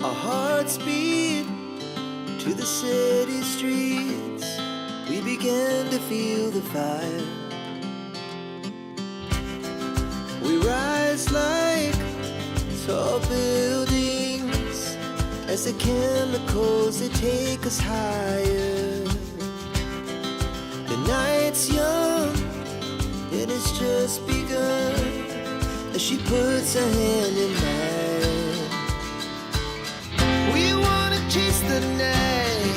Our hearts beat to the city streets. We began to feel the fire. We rise like tall buildings as the chemicals, they take us higher. The night's young, it has just begun as she puts her hand in mine. We wanna chase the night,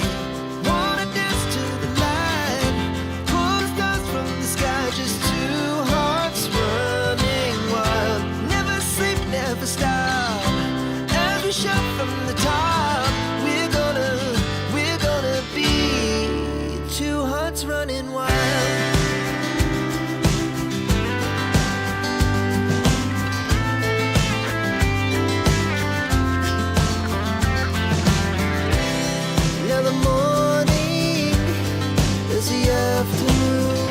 wanna dance to the light, pull the stars from the sky, just two hearts running wild. Never sleep, never stop, as we shout from the top. We're gonna be two hearts running wild. Now the morning is the afternoon.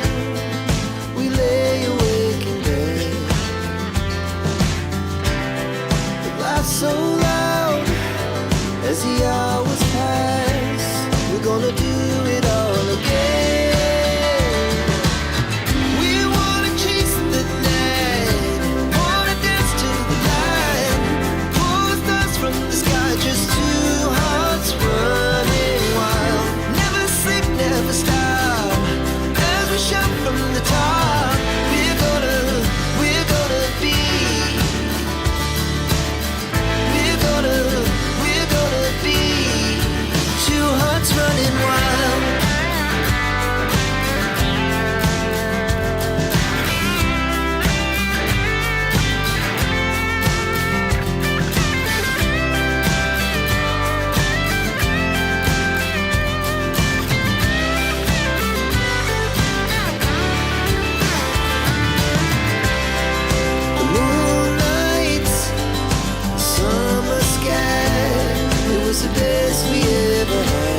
We lay awake in bed. The laughs so loud as the hours pass. We're gonna do it all again. We wanna chase the night, wanna dance to the light, pull the stars from the sky, just two hearts running wild. Never sleep, never stop, as we shout from the top. We're gonna be, we're gonna be two hearts running wild. The moonlight, summer sky, it was the best we ever had.